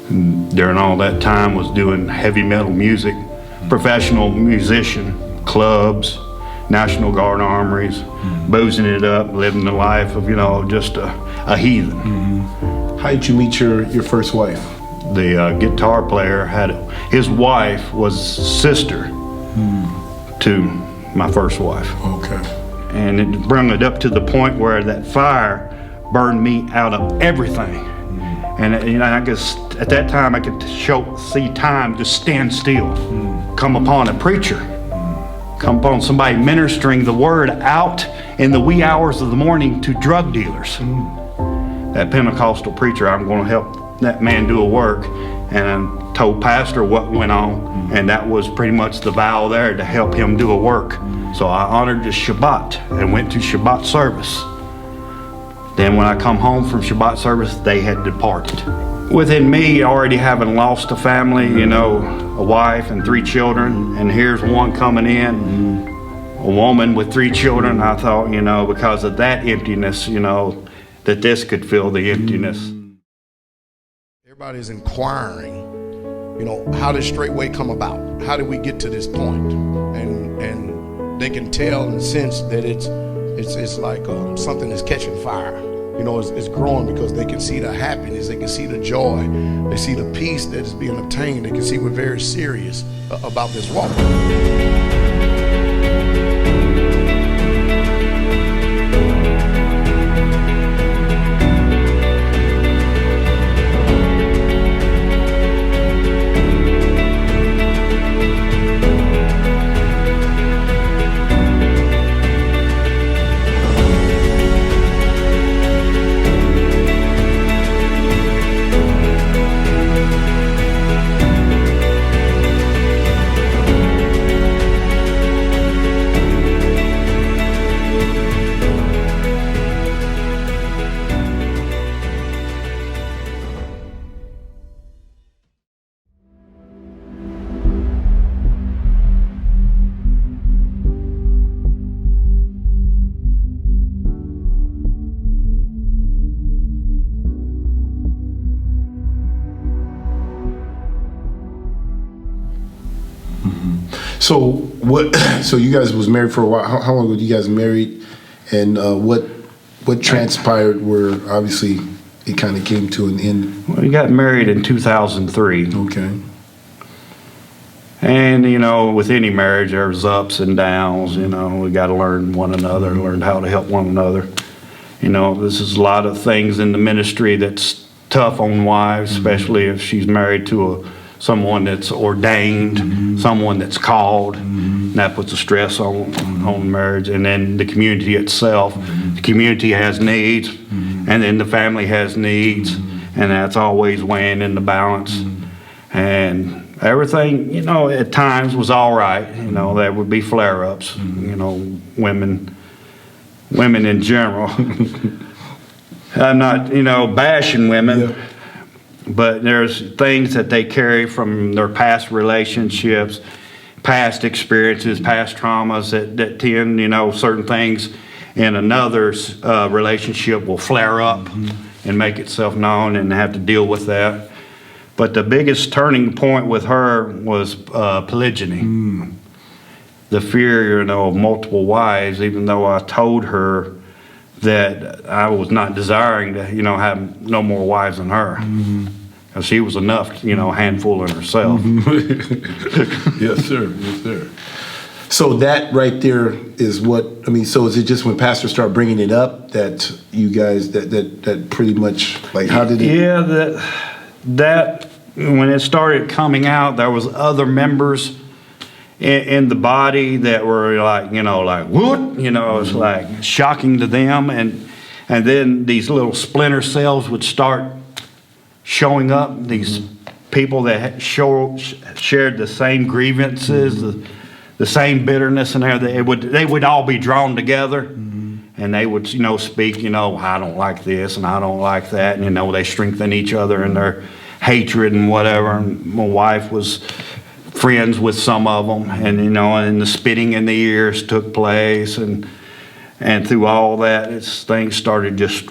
And during all that time was doing heavy metal music, professional musician, clubs, National Guard armories, boozing it up, living the life of, just a heathen. How did you meet your first wife? The guitar player his wife was sister to my first wife. Okay. And it brought it up to the point where that fire burned me out of everything. And I guess at that time I could see time just stand still. Come upon a preacher, come upon somebody ministering the word out in the wee hours of the morning to drug dealers. That Pentecostal preacher, I'm going to help that man do a work. And I told Pastor what went on, and that was pretty much the vow there, to help him do a work. So I honored the Shabbat and went to Shabbat service. Then when I come home from Shabbat service, they had departed. Within me, already having lost a family, a wife and 3 children, and here's one coming in, a woman with 3 children, I thought, because of that emptiness, that this could fill the emptiness. Everybody's inquiring, how did Straitway come about? How did we get to this point? And they can tell and sense that it's like something is catching fire. It's growing, because they can see the happiness, they can see the joy, they see the peace that is being obtained. They can see we're very serious about this walk. So you guys was married for a while. How long were you guys married? And what transpired where obviously it kind of came to an end? We got married in 2003. Okay. And, with any marriage, there's ups and downs. We got to learn one another, learn how to help one another. This is a lot of things in the ministry that's tough on wives, especially if she's married to someone that's ordained, someone that's called. And that puts a stress on marriage. And then the community itself. The community has needs, and then the family has needs, and that's always weighing in the balance. And everything, at times was all right. There would be flare-ups. Women in general. I'm not, bashing women. Yeah. But there's things that they carry from their past relationships, past experiences, past traumas that tend, certain things in another's relationship will flare up and make itself known, and have to deal with that. But the biggest turning point with her was polygyny. The fear, of multiple wives, even though I told her that I was not desiring to, have no more wives than her. Because she was enough, handful in herself. Yes, sir. Yes, sir. So that right there is so is it just when pastors start bringing it up that you guys, that pretty much, like, how did it? Yeah, that when it started coming out, there was other members in the body that were like, what? It was like shocking to them. And then these little splinter cells would start showing up. These people that shared the same grievances, the same bitterness, and everything, they would all be drawn together. And they would, speak, I don't like this and I don't like that. And, they strengthen each other in their hatred and whatever. And my wife was friends with some of them, and and the spitting in the ears took place, and through all that, things started just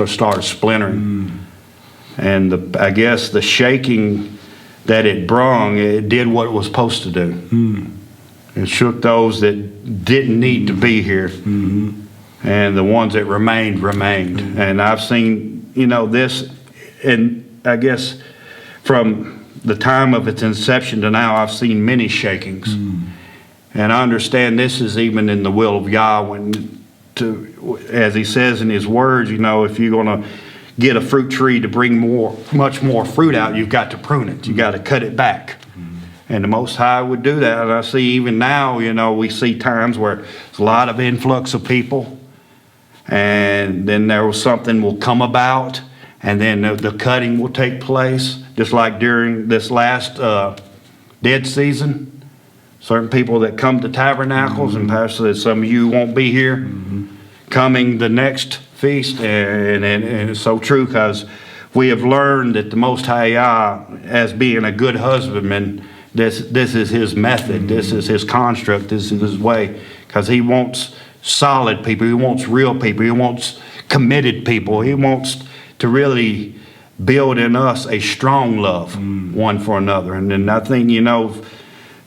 started splintering. And I guess the shaking that it brung, it did what it was supposed to do. It shook those that didn't need to be here. And the ones that remained. And I've seen, this, and I guess from the time of its inception to now, I've seen many shakings. And I understand this is even in the will of Yahweh. As he says in his words, if you're going to get a fruit tree to bring much more fruit out, you've got to prune it. You got to cut it back. And the Most High would do that. And I see even now, we see times where there's a lot of influx of people. And then something will come about. And then the cutting will take place. Just like during this last dead season. Certain people that come to tabernacles, and Pastor said some of you won't be here coming the next feast. And it's so true, because we have learned that the Most High Yah, as being a good husbandman, this is his method, this is his construct, this is his way, because he wants solid people, he wants real people, he wants committed people, he wants to really build in us a strong love one for another. And then I think,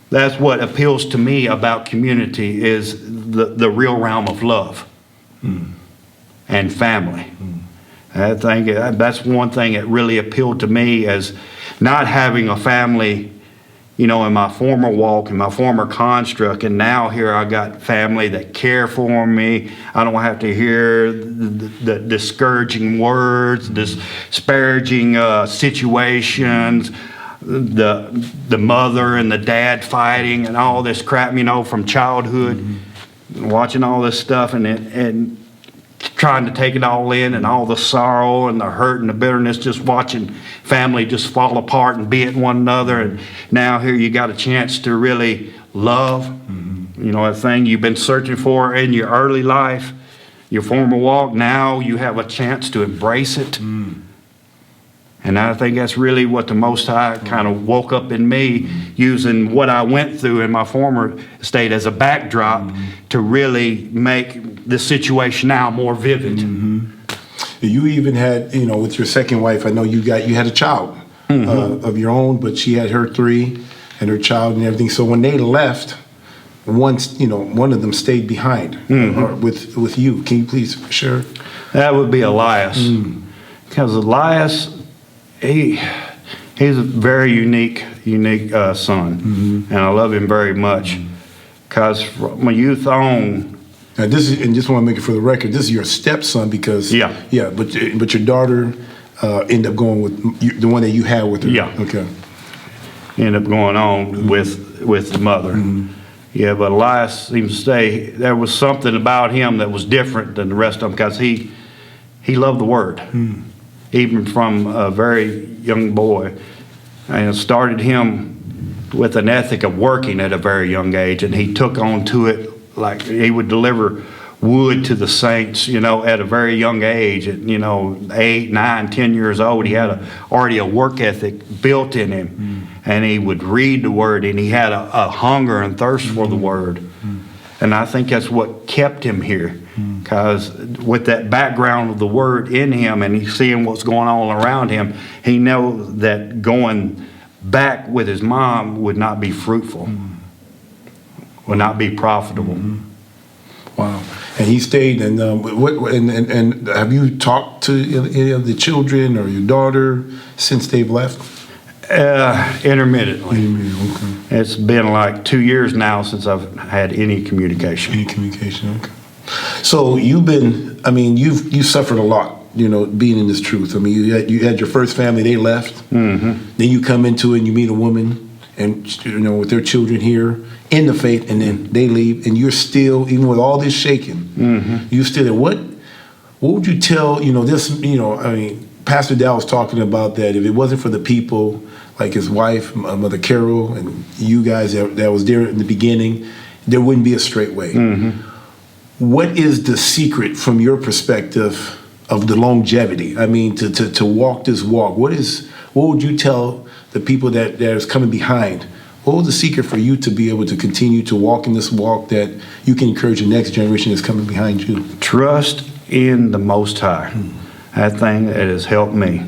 that's what appeals to me about community, is the real realm of love and family. I think that's one thing that really appealed to me, as not having a family, in my former walk, in my former construct, and now here I got family that care for me. I don't have to hear the discouraging words, disparaging situations, the mother and the dad fighting and all this crap, from childhood, watching all this stuff and trying to take it all in, and all the sorrow and the hurt and the bitterness, just watching family just fall apart and beat one another. And now here you got a chance to really love, a thing you've been searching for in your early life, your former walk. Now you have a chance to embrace it. And I think that's really what the Most High kind of woke up in me, using what I went through in my former state as a backdrop to really make the situation now more vivid. You even had, with your second wife, I know you had a child of your own, but she had her 3 and her child and everything. So when they left, one of them stayed behind with you. Can you please share? That would be Elias. Because Elias, he's a very unique son, and I love him very much. Because from my youth on, now and just want to make it for the record, this is your stepson, because but your daughter ended up going with the one that you had with her. Okay. Ended up going on with the mother. Yeah, but Elias seems to say there was something about him that was different than the rest of them, because he loved the Word. Even from a very young boy, and it started him with an ethic of working at a very young age, and he took on to it, like he would deliver wood to the saints, at a very young age. At 8, 9, 10 years old, he had already a work ethic built in him, and he would read the Word, and he had a hunger and thirst for the Word. And I think that's what kept him here, because with that background of the Word in him, and he's seeing what's going on around him, he knows that going back with his mom would not be fruitful, would not be profitable. Wow. And he stayed. And and have you talked to any of the children or your daughter since they've left? Intermittently. Okay. It's been like 2 years now since I've had any communication. Okay. So you've suffered a lot, being in this truth. I mean, you had your first family, they left. Then you come into it and you meet a woman, and with their children here in the faith, and then they leave, and you're still, even with all this shaking, you still. What would you tell? Pastor Dow was talking about that if it wasn't for the people, like his wife, Mother Carol, and you guys that was there in the beginning, there wouldn't be a Straitway. What is the secret from your perspective of the longevity? I mean, to walk this walk, what would you tell the people that is coming behind? What was the secret for you to be able to continue to walk in this walk, that you can encourage the next generation that's coming behind you? Trust in the Most High. That thing that has helped me.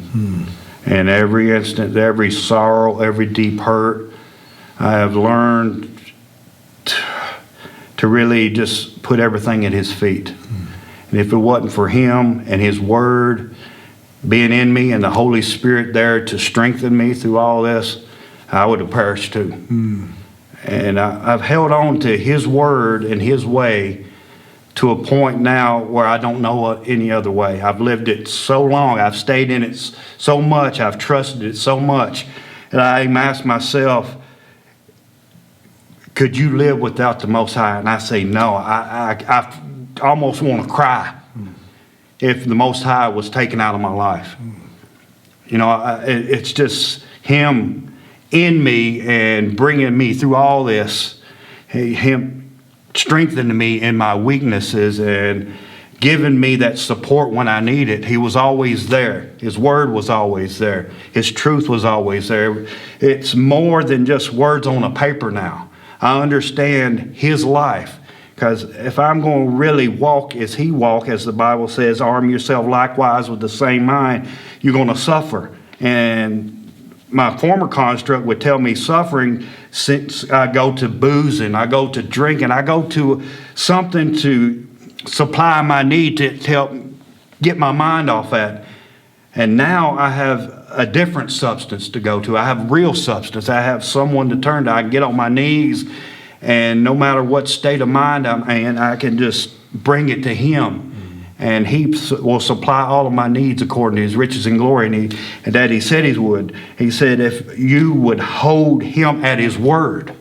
And every instant, every sorrow, every deep hurt, I have learned to really just put everything at his feet. And if it wasn't for him and his word being in me and the Holy Spirit there to strengthen me through all this, I would have perished too. And I've held on to his word and his way to a point now where I don't know any other way. I've lived it so long. I've stayed in it so much. I've trusted it so much. And I ask myself, could you live without the Most High? And I say, no. I almost want to cry if the Most High was taken out of my life. You know, it's just him in me and bringing me through all this, him strengthening me in my weaknesses and giving me that support when I need it. He was always there. His word was always there. His truth was always there. It's more than just words on a paper now. I understand his life, because if I'm going to really walk as he walked, as the Bible says, arm yourself likewise with the same mind, you're going to suffer. And my former construct would tell me suffering, since I go to boozing, I go to drinking, I go to something to supply my need to help get my mind off that. And now I have a different substance to go to. I have real substance. I have someone to turn to. I can get on my knees, and no matter what state of mind I'm in, I can just bring it to him. And he will supply all of my needs according to his riches and glory. And that he said he would. He said if you would hold him at his word,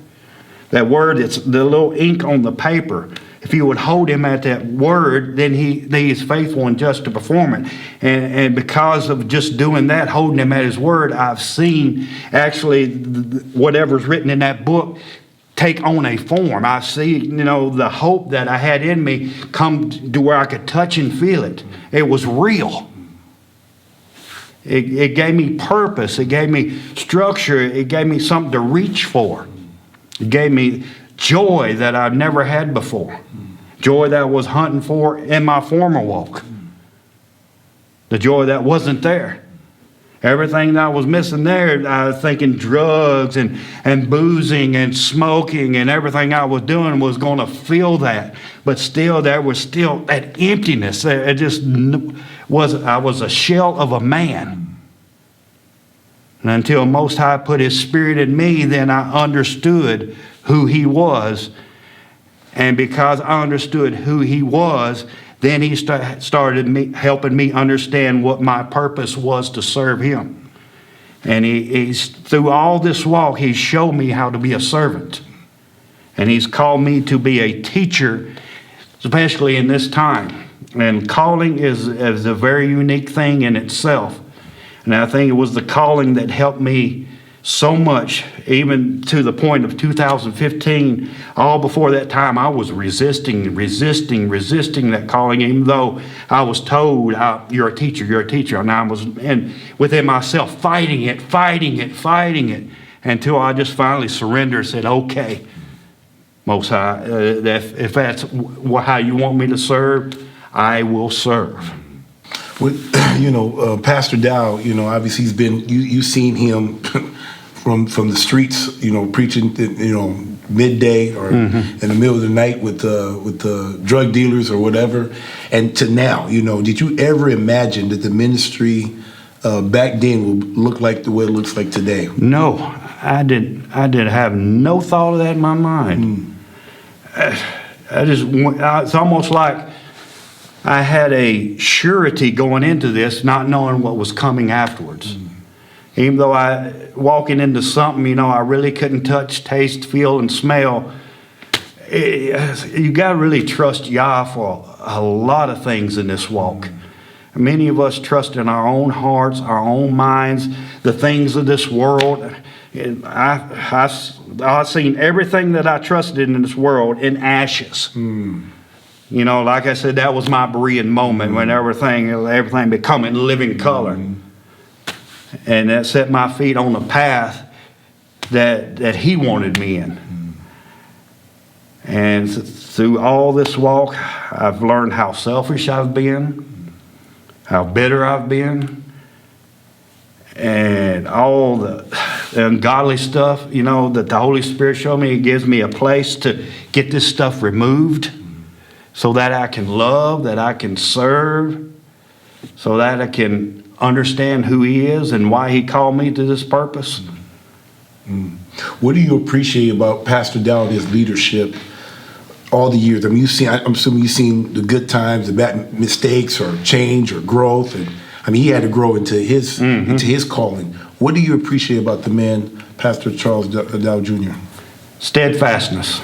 that word, it's the little ink on the paper. If you would hold him at that word, then he is faithful and just to perform it. And because of just doing that, holding him at his word, I've seen actually whatever's written in that book take on a form. I see, the hope that I had in me come to where I could touch and feel it. It was real. It gave me purpose. It gave me structure. It gave me something to reach for. It gave me joy that I've never had before. Joy that I was hunting for in my former walk. The joy that wasn't there. Everything that I was missing there, I was thinking drugs and boozing and smoking and everything I was doing was going to fill that. But still, there was still that emptiness. It just I was a shell of a man. And until Most High put his spirit in me, then I understood who he was. And because I understood who he was, then he started helping me understand what my purpose was to serve him. And he's through all this walk, he's showed me how to be a servant. And he's called me to be a teacher, especially in this time. And calling is a very unique thing in itself. And I think it was the calling that helped me so much, even to the point of 2015. All before that time, I was resisting that calling, even though I was told, you're a teacher. And I was within myself fighting it, until I just finally surrendered and said, okay, Most High, if that's how you want me to serve, I will serve. With, Pastor Dow, obviously he's been, you've seen him from the streets, preaching, midday or in the middle of the night with the drug dealers or whatever, and to now, did you ever imagine that the ministry back then would look like the way it looks like today? No, I didn't have no thought of that in my mind. It's almost like I had a surety going into this, not knowing what was coming afterwards. Even though I walking into something, I really couldn't touch, taste, feel, and smell. You got to really trust Yah for a lot of things in this walk. Many of us trust in our own hearts, our own minds, the things of this world. I've seen everything that I trusted in this world in ashes. Like I said, that was my Berean moment when everything becoming living color. And that set my feet on the path that he wanted me in. And through all this walk, I've learned how selfish I've been, how bitter I've been, and all the ungodly stuff, that the Holy Spirit showed me. He gives me a place to get this stuff removed so that I can love, that I can serve, so that I can understand who He is and why He called me to this purpose. What do you appreciate about Pastor Dow and his leadership all the years? I mean, I'm assuming you've seen the good times, the bad mistakes, or change, or growth, and I mean, he had to grow into his calling. What do you appreciate about the man, Pastor Charles Dow Jr.? Steadfastness,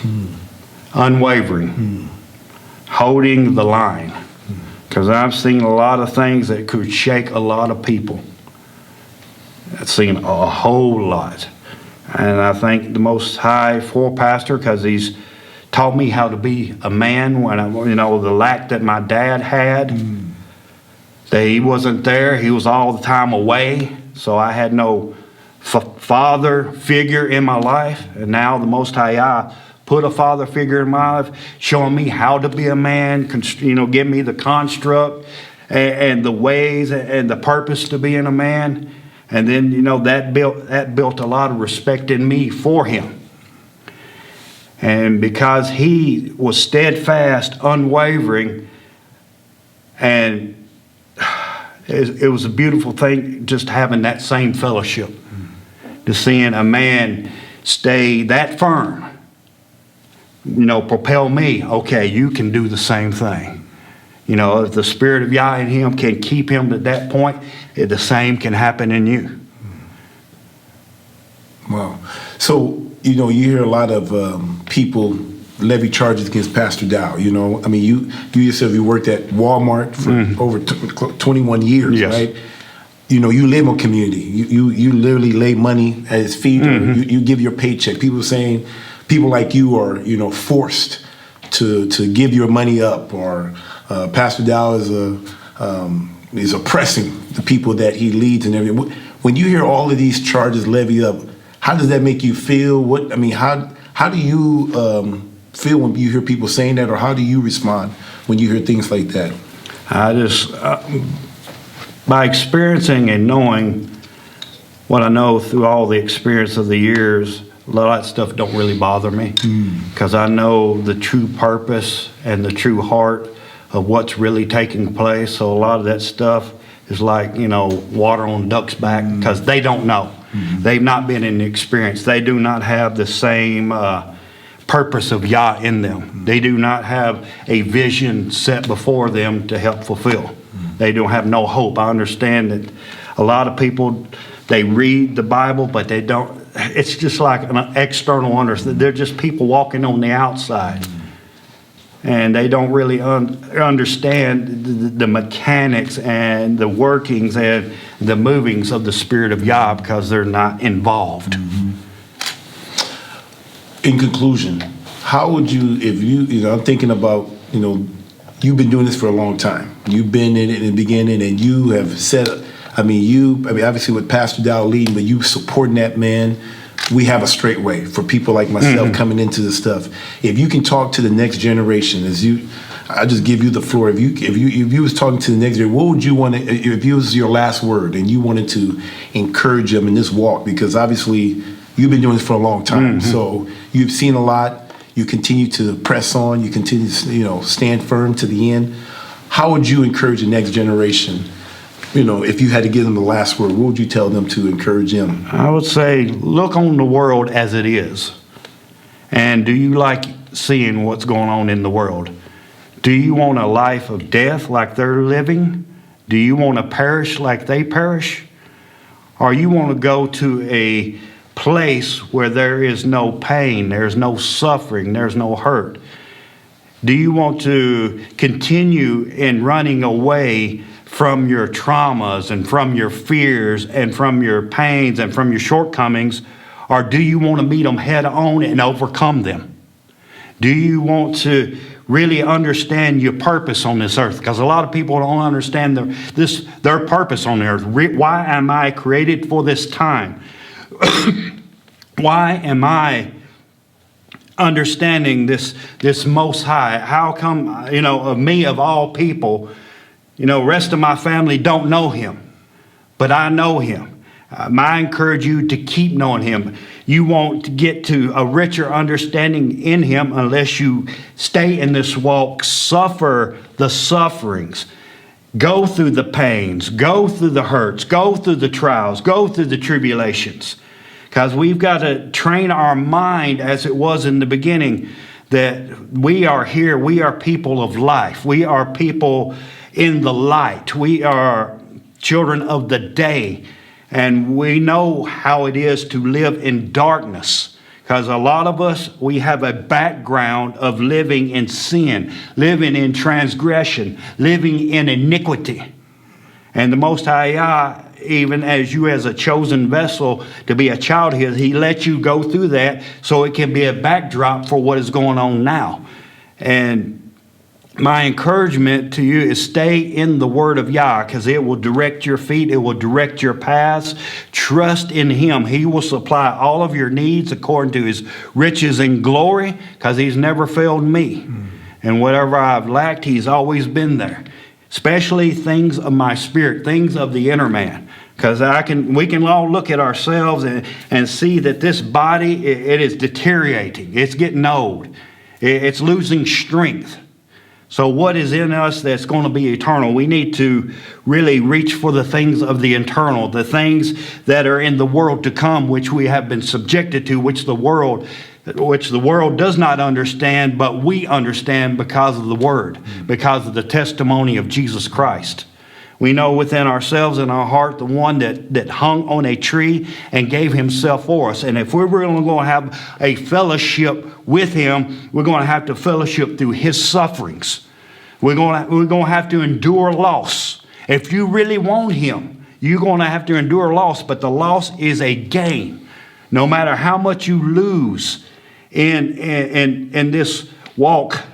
unwavering, holding the line. Because I've seen a lot of things that could shake a lot of people. I've seen a whole lot. And I thank the Most High for Pastor, because he's taught me how to be a man when the lack that my dad had. That he wasn't there. He was all the time away. So I had no father figure in my life. And now the Most High put a father figure in my life, showing me how to be a man, give me the construct and the ways and the purpose to being a man. And then, that built a lot of respect in me for him. And because he was steadfast, unwavering, and it was a beautiful thing just having that same fellowship, to seeing a man stay that firm, propel me, okay, you can do the same thing. If the Spirit of Yah in him can keep him to that point, the same can happen in you. Wow. So, you hear a lot of people levy charges against Pastor Dow. I mean, you yourself, you worked at Walmart for over 21 years, yes. Right? You live in community. You literally lay money at his feet. Or you give your paycheck. People saying, people like you are, forced to give your money up, or Pastor Dow is oppressing the people that he leads and everything. When you hear all of these charges levied up, how does that make you feel? How do you feel when you hear people saying that, or how do you respond when you hear things like that? I just, by experiencing and knowing what I know through all the experience of the years, a lot of that stuff don't really bother me, because I know the true purpose and the true heart of what's really taking place. So a lot of that stuff is like, water on a duck's back, because they don't know. They've not been in the experience. They do not have the same purpose of Yah in them. They do not have a vision set before them to help fulfill. They don't have no hope. I understand that a lot of people, they read the Bible, but they don't. It's just like an external understanding. They're just people walking on the outside. And they don't really understand the mechanics and the workings and the movings of the Spirit of Yah, because they're not involved. In conclusion, how would you, if I'm thinking about, you've been doing this for a long time. You've been in it in the beginning, and you have said, obviously with Pastor Dow leading, but you supporting that man. We have a Straitway for people like myself coming into this stuff. If you can talk to the next generation, I just give you the floor. If you was talking to the next generation, what would you want to, if it was your last word and you wanted to encourage them in this walk? Because obviously you've been doing this for a long time. So you've seen a lot. You continue to press on. You continue to, stand firm to the end. How would you encourage the next generation? If you had to give them the last word, what would you tell them to encourage them? I would say, look on the world as it is. And do you like seeing what's going on in the world? Do you want a life of death like they're living? Do you want to perish like they perish? Or you want to go to a place where there is no pain, there's no suffering, there's no hurt? Do you want to continue in running away from your traumas and from your fears and from your pains and from your shortcomings? Or do you want to meet them head on and overcome them? Do you want to really understand your purpose on this earth? Because a lot of people don't understand their purpose on the earth. Why am I created for this time? Why am I understanding this Most High? How come, of me of all people, rest of my family don't know him, but I know him. I encourage you to keep knowing him. You won't get to a richer understanding in him unless you stay in this walk, suffer the sufferings, go through the pains, go through the hurts, go through the trials, go through the tribulations. Because we've got to train our mind as it was in the beginning, that we are here, we are people of life. We are people in the light. We are children of the day. And we know how it is to live in darkness. Because a lot of us, we have a background of living in sin, living in transgression, living in iniquity. And the Most High Yah, even as you as a chosen vessel to be a child of his, he lets you go through that so it can be a backdrop for what is going on now. And my encouragement to you is stay in the word of Yah, because it will direct your feet. It will direct your paths. Trust in him. He will supply all of your needs according to his riches and glory, because he's never failed me. And whatever I've lacked, he's always been there. Especially things of my spirit, things of the inner man. Because we can all look at ourselves and see that this body, it is deteriorating. It's getting old. It's losing strength. So what is in us that's going to be eternal? We need to really reach for the things of the eternal, the things that are in the world to come, which we have been subjected to, which the world does not understand, but we understand because of the word, because of the testimony of Jesus Christ. We know within ourselves and our heart the one that hung on a tree and gave himself for us. And if we're really going to have a fellowship with him, we're going to have to fellowship through his sufferings. We're going to have to endure loss. If you really want him, you're going to have to endure loss, but the loss is a gain. No matter how much you lose in this walk,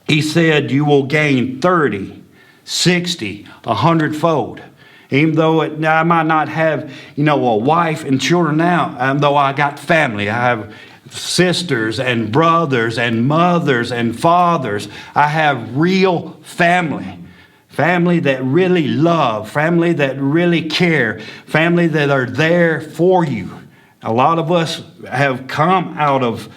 he said you will gain 30, 60, 100-fold. Even though I might not have, a wife and children now, though I got family. I have sisters and brothers and mothers and fathers. I have real family. Family that really love, family that really care, family that are there for you. A lot of us have come out of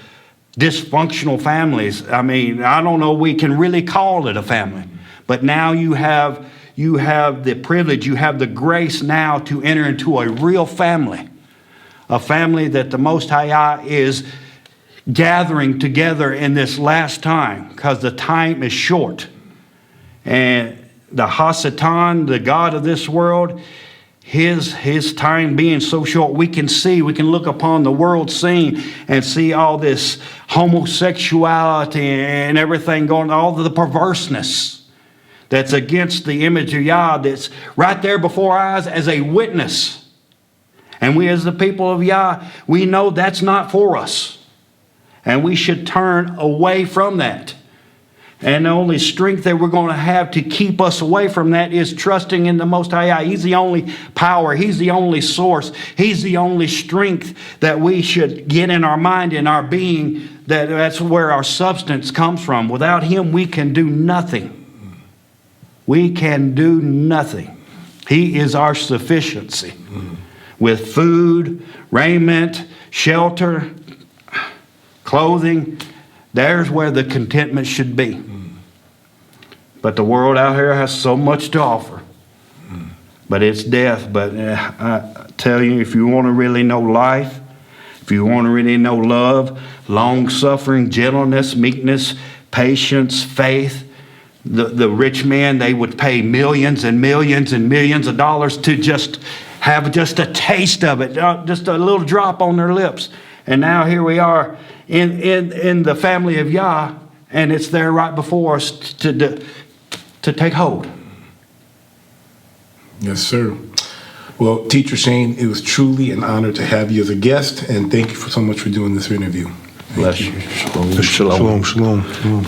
dysfunctional families. I mean, I don't know we can really call it a family. But now you have the privilege, you have the grace now to enter into a real family. A family that the Most High Yah is gathering together in this last time, because the time is short. And the Hasatan, the God of this world, his time being so short, we can look upon the world scene and see all this homosexuality and everything going, all the perverseness that's against the image of Yah, that's right there before our eyes as a witness. And we as the people of Yah, we know that's not for us. And we should turn away from that. And the only strength that we're going to have to keep us away from that is trusting in the Most High Yah. He's the only power. He's the only source. He's the only strength that we should get in our mind, in our being. That's where our substance comes from. Without him, we can do nothing. We can do nothing. He is our sufficiency. With food, raiment, shelter, clothing, there's where the contentment should be. But the world out here has so much to offer. But it's death. But I tell you, if you want to really know life, if you want to really know love, long-suffering, gentleness, meekness, patience, faith, the rich men, they would pay millions and millions and millions of dollars to just have just a taste of it, just a little drop on their lips. And now here we are in the family of Yah, and it's there right before us to take hold. Yes, sir. Well, Teacher Shane, it was truly an honor to have you as a guest, and thank you so much for doing this interview. Bless you. Shalom. Shalom. Shalom.